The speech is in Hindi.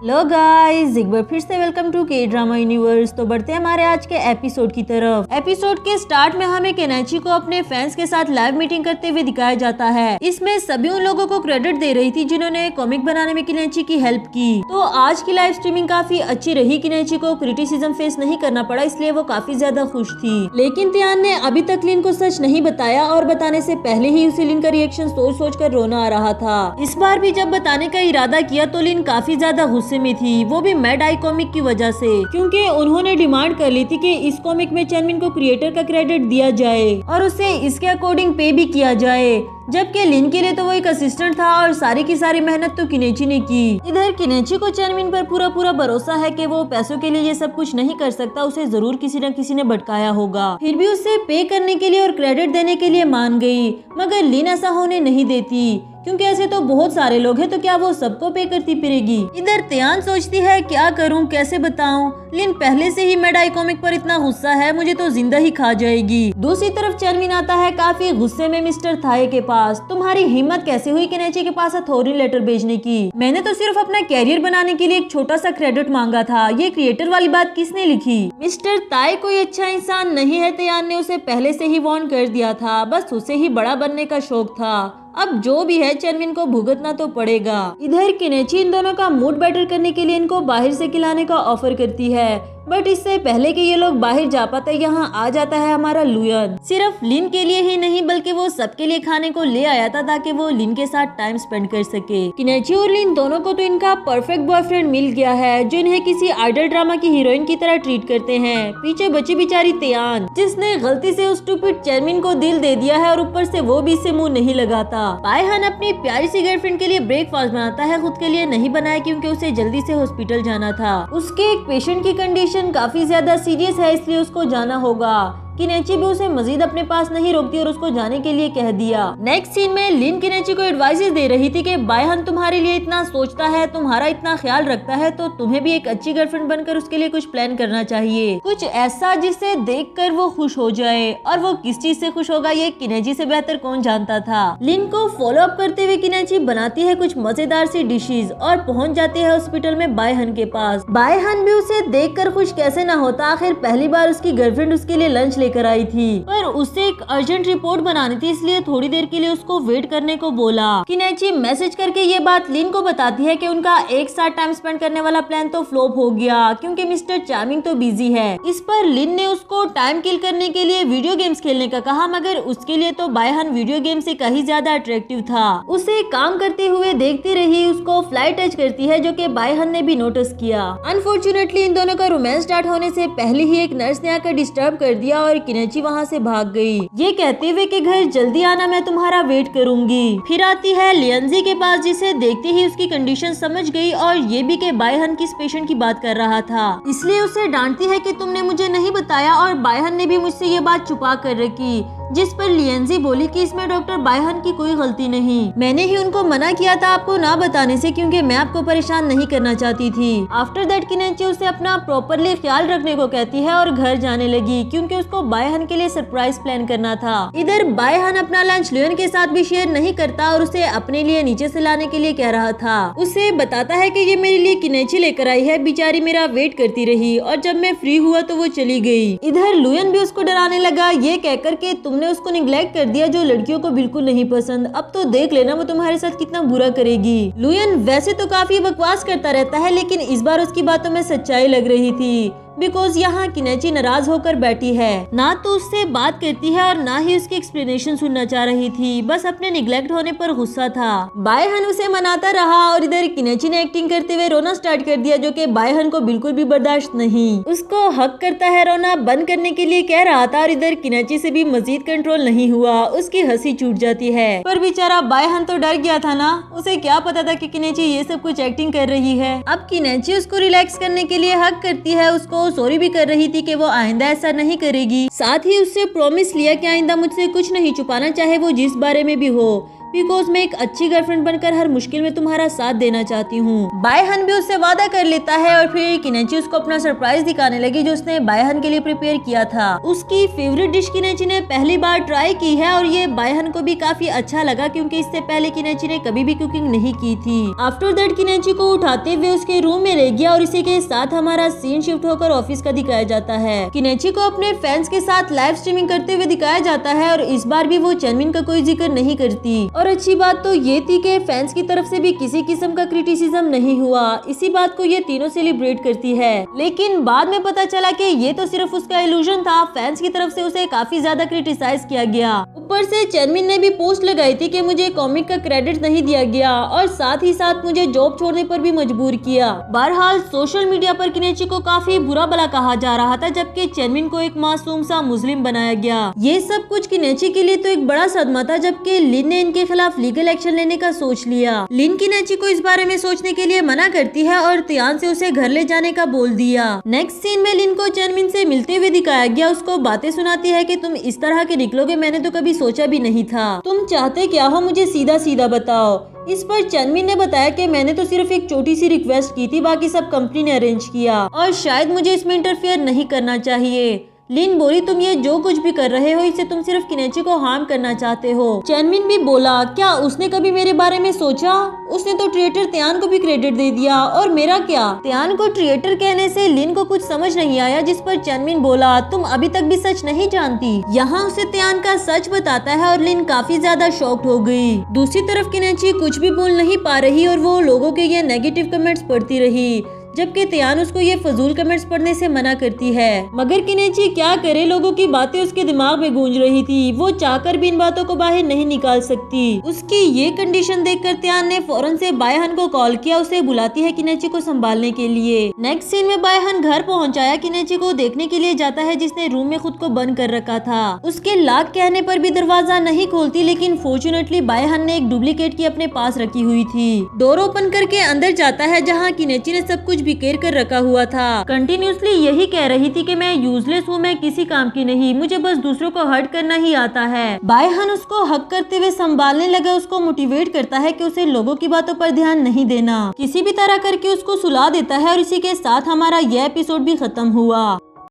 हेलो गाइस, एक बार फिर से वेलकम टू के ड्रामा यूनिवर्स। तो बढ़ते हैं हमारे आज के एपिसोड की तरफ। एपिसोड के स्टार्ट में हमें केनेची को अपने फैंस के साथ लाइव मीटिंग करते हुए दिखाया जाता है। इसमें सभी उन लोगों को क्रेडिट दे रही थी जिन्होंने कॉमिक बनाने में केनेची की हेल्प की। तो आज की लाइव स्ट्रीमिंग काफी अच्छी रही। केनेची को क्रिटिसिज्म फेस नहीं करना पड़ा, इसलिए वो काफी ज्यादा खुश थी। लेकिन तियान ने अभी तक लिन को सच नहीं बताया और बताने से पहले ही उसे लिन का रिएक्शन सोच सोच कर रोना आ रहा था। इस बार भी जब बताने का इरादा किया तो लिन काफी ज्यादा गुस्से में थी, वो भी मैड आई कॉमिक की वजह से, क्योंकि उन्होंने डिमांड कर ली थी कि इस कॉमिक में चैनमिन को क्रिएटर का क्रेडिट दिया जाए और उसे इसके अकॉर्डिंग पे भी किया जाए। जबकि लिन के लिए तो वो एक असिस्टेंट था और सारी की सारी मेहनत तो केनेची ने की। इधर केनेची को चैनमिन पर पूरा भरोसा है कि वो पैसों के लिए ये सब कुछ नहीं कर सकता, उसे जरूर किसी न किसी ने भटकाया होगा। फिर भी उसे पे करने के लिए और क्रेडिट देने के लिए मान गई, मगर लिन ऐसा होने नहीं देती, क्योंकि ऐसे तो बहुत सारे लोग हैं, तो क्या वो सबको पे करती फिरेगी। इधर तियान सोचती है क्या करूं, कैसे बताऊं। लिन पहले से ही मैड आई कॉमिक पर इतना गुस्सा है, मुझे तो जिंदा ही खा जाएगी। दूसरी तरफ चैनमिन आता है काफी गुस्से में मिस्टर थाई के पास। तुम्हारी हिम्मत कैसे हुई केनेची के पास अथॉरिटी लेटर भेजने की? मैंने तो सिर्फ अपना कैरियर बनाने के लिए एक छोटा सा क्रेडिट मांगा था, ये क्रिएटर वाली बात किसने लिखी? मिस्टर ताई कोई अच्छा इंसान नहीं है, तियान ने उसे पहले से ही वार्न कर दिया था, बस उसे ही बड़ा बनने का शौक था। अब जो भी है चैनमिन को भुगतना तो पड़ेगा। इधर केनेची इन दोनों का मूड बेटर करने के लिए इनको बाहर से खिलाने का ऑफर करती है, बट इससे पहले कि ये लोग बाहर जा पाते यहाँ आ जाता है हमारा लुयन। सिर्फ लिन के लिए ही नहीं बल्कि वो सबके लिए खाने को ले आया था ताकि वो लिन के साथ टाइम स्पेंड कर सके। केनेची और लिन दोनों को तो इनका परफेक्ट बॉयफ्रेंड मिल गया है जो इन्हें किसी आइडल ड्रामा की हीरोइन की तरह ट्रीट करते हैं। पीछे बची बेचारी तियान, जिसने गलती से उस स्टूपिड चैनमिन को दिल दे दिया है और ऊपर से वो भी इसे मुंह नहीं लगाता। बायहान अपनी प्यारी सी गर्लफ्रेंड के लिए ब्रेकफास्ट बनाता है, खुद के लिए नहीं बनाया क्योंकि उसे जल्दी से हॉस्पिटल जाना था। उसके एक पेशेंट की कंडीशन काफी ज्यादा सीरियस है, इसलिए उसको जाना होगा। केनेची भी उसे मजीद अपने पास नहीं रोकती और उसको जाने के लिए कह दिया। नेक्स्ट सीन में लिन केनेची को एडवाइसेस दे रही थी कि बायहान तुम्हारे लिए इतना सोचता है, तुम्हारा इतना ख्याल रखता है, तो तुम्हें भी एक अच्छी गर्लफ्रेंड बनकर उसके लिए कुछ प्लान करना चाहिए, कुछ ऐसा जिसे देखकर वो खुश हो जाए। और वो किस चीज से खुश होगा ये केनेची से बेहतर कौन जानता था। लिन को फॉलो अप करते हुए केनेची बनाती है कुछ मजेदार सी डिशेज और पहुंच जाती है हॉस्पिटल में बायहान के पास। बायहान भी उसे देखकर खुश कैसे ना होता, आखिर पहली बार उसकी गर्लफ्रेंड उसके लिए लंच लेकर आई थी, पर उसे एक अर्जेंट रिपोर्ट बनानी थी, इसलिए थोड़ी देर के लिए उसको वेट करने को बोला। केनेची मैसेज करके ये बात लिन को बताती है कि उनका एक साथ टाइम स्पेंड करने वाला प्लान तो फ्लॉप हो गया क्योंकि मिस्टर चार्मिंग तो बिजी है। इस पर लिन ने उसको टाइम किल करने के लिए वीडियो गेम्स खेलने का कहा, मगर उसके लिए तो बायहान वीडियो गेम से कहीं ज्यादा अट्रैक्टिव था। उसे काम करते हुए देखती रही, उसको फ्लाई टच करती है जो कि बायहान ने भी नोटिस किया। अनफॉर्चुनेटली इन दोनों का रोमांस स्टार्ट होने से पहले ही एक नर्स ने आकर डिस्टर्ब कर दिया और केनेची वहाँ से भाग गई, ये कहते हुए कि घर जल्दी आना, मैं तुम्हारा वेट करूंगी। फिर आती है लियंजी के पास, जिसे देखते ही उसकी कंडीशन समझ गई और ये भी कि बायहान किस पेशेंट की बात कर रहा था, इसलिए उसे डांटती है कि तुमने मुझे नहीं बताया और बायहान ने भी मुझसे ये बात छुपा कर रखी। जिस पर लियंजी बोली कि इसमें डॉक्टर बायहान की कोई गलती नहीं, मैंने ही उनको मना किया था आपको ना बताने से, क्योंकि मैं आपको परेशान नहीं करना चाहती थी। आफ्टर दैट केनेची उसे अपना प्रॉपरली ख्याल रखने को कहती है और घर जाने लगी क्योंकि उसको बायहान के लिए सरप्राइज प्लान करना था। इधर बायहान अपना लंच लियोन के साथ भी शेयर नहीं करता और उसे अपने लिए नीचे से लाने के लिए कह रहा था। उसे बताता है कि ये मेरे लिए केनेची लेकर आई है, बेचारी मेरा वेट करती रही और जब मैं फ्री हुआ तो वो चली गई। इधर लुयन भी उसको डराने लगा, ये कहकर के तुमने उसको निग्लेक्ट कर दिया जो लड़कियों को बिल्कुल नहीं पसंद, अब तो देख लेना वो तुम्हारे साथ कितना बुरा करेगी। लुयन वैसे तो काफी बकवास करता रहता है, लेकिन इस बार उसकी बातों में सच्चाई लग रही थी, बिकॉज यहाँ केनेची नाराज होकर बैठी है, ना तो उससे बात करती है और ना ही उसकी एक्सप्लेनेशन सुनना चाह रही थी, बस अपने निग्लेक्ट होने पर गुस्सा था। बायहान उसे मनाता रहा और इधर केनेची ने एक्टिंग करते हुए रोना स्टार्ट कर दिया, जो कि बायहान को बिल्कुल भी बर्दाश्त नहीं। उसको हक करता है, रोना बंद करने के लिए कह रहा था और इधर केनेची से भी मजीद कंट्रोल नहीं हुआ, उसकी हंसी छूट जाती है। पर बेचारा बायहान तो डर गया था ना, उसे क्या पता था कि केनेची ये सब कुछ एक्टिंग कर रही है। अब केनेची उसको रिलैक्स करने के लिए हक करती है, उसको सॉरी भी कर रही थी कि वो आइंदा ऐसा नहीं करेगी, साथ ही उससे प्रॉमिस लिया कि आइंदा मुझसे कुछ नहीं छुपाना, चाहे वो जिस बारे में भी हो। बिकॉज मैं एक अच्छी गर्लफ्रेंड बनकर हर मुश्किल में तुम्हारा साथ देना चाहती हूँ। बायहन भी उससे वादा कर लेता है और फिर किनेची उसको अपना सरप्राइज दिखाने लगी जो उसने बायहन के लिए प्रिपेयर किया था। उसकी फेवरेट डिश किनेची ने पहली बार ट्राई की है और ये बायहन को भी काफी अच्छा लगा क्योंकि इससे पहले किनेची ने कभी भी कुकिंग नहीं की थी। आफ्टर दैट किनेची को उठाते हुए उसके रूम में ले गया और इसी के साथ हमारा सीन शिफ्ट होकर ऑफिस का दिखाया जाता है। किनेची को अपने फैंस के साथ लाइव स्ट्रीमिंग करते हुए दिखाया जाता है और इस बार भी वो चेनमिन का कोई जिक्र नहीं करती। और अच्छी बात तो ये थी कि फैंस की तरफ से भी किसी किस्म का क्रिटिसिज्म नहीं हुआ। इसी बात को ये तीनों सेलिब्रेट करती है। लेकिन बाद में पता चला कि ये तो सिर्फ उसका इल्यूजन था। फैंस की तरफ से उसे काफी ज्यादा क्रिटिसाइज किया गया। ऊपर से चेनमिन ने भी पोस्ट लगाई थी कि मुझे कॉमिक का क्रेडिट नहीं दिया गया और साथ ही साथ मुझे जॉब छोड़ने पर भी मजबूर किया। बहरहाल सोशल मीडिया पर किनेची को काफी बुरा भला कहा जा रहा था जबकि चेनमिन को एक मासूम सा मुस्लिम बनाया गया। ये सब कुछ किनेची के लिए तो एक बड़ा सदमा था जबकि लिन ने इनके खिलाफ लीगल एक्शन लेने का सोच लिया। लिन किनेची को इस बारे में सोचने के लिए मना करती है और तियान से उसे घर ले जाने का बोल दिया। नेक्स्ट सीन में लिन को चेनमिन से मिलते हुए दिखाया गया। उसको बातें सुनाती है कि तुम इस तरह के निकलोगे मैंने तो कभी सोचा भी नहीं था। तुम चाहते क्या हो मुझे सीधा सीधा बताओ। इस पर चेनमिन ने बताया कि मैंने तो सिर्फ एक छोटी सी रिक्वेस्ट की थी, बाकी सब कंपनी ने अरेंज किया और शायद मुझे इसमें इंटरफेयर नहीं करना चाहिए। लिन बोली तुम ये जो कुछ भी कर रहे हो इससे तुम सिर्फ किनेची को हार्म करना चाहते हो। चेनमिन भी बोला क्या उसने कभी मेरे बारे में सोचा? उसने तो ट्रिएटर तियान को भी क्रेडिट दे दिया और मेरा क्या? तियान को ट्रिएटर कहने से लिन को कुछ समझ नहीं आया जिस पर चेनमिन बोला तुम अभी तक भी सच नहीं जानती। यहाँ उसे तियान का सच बताता है और लिन काफी ज्यादा शॉक्ड हो गई। दूसरी तरफ किनेची कुछ भी बोल नहीं पा रही और वो लोगों के ये नेगेटिव कमेंट्स पढ़ती रही जबकि तियान उसको ये फजूल कमेंट्स पढ़ने से मना करती है। मगर किनेची क्या करे, लोगों की बातें उसके दिमाग में गूंज रही थी। वो चाहकर भी इन बातों को बाहर नहीं निकाल सकती। उसकी ये कंडीशन देखकर तियान ने फौरन से बायहन को कॉल किया। उसे बुलाती है किनेची को संभालने के लिए। नेक्स्ट सीन में बायहन घर पहुंचाया किनेची को देखने के लिए जाता है जिसने रूम में खुद को बंद कर रखा था। उसके लाख कहने पर भी दरवाजा नहीं खोलती लेकिन फॉर्चुनेटली बायहन ने एक डुप्लीकेट की अपने पास रखी हुई थी। डोर ओपन करके अंदर जाता है जहाँ किनेची ने सब कुछ बिखेर कर रखा हुआ था। कंटिन्यूसली यही कह रही थी कि मैं यूजलेस हूँ, मैं किसी काम की नहीं, मुझे बस दूसरों को हर्ट करना ही आता है। बायहन उसको हक करते हुए संभालने लगा, उसको मोटिवेट करता है कि उसे लोगों की बातों पर ध्यान नहीं देना, किसी भी तरह करके उसको सुला देता है और इसी के साथ हमारा यह एपिसोड भी खत्म हुआ।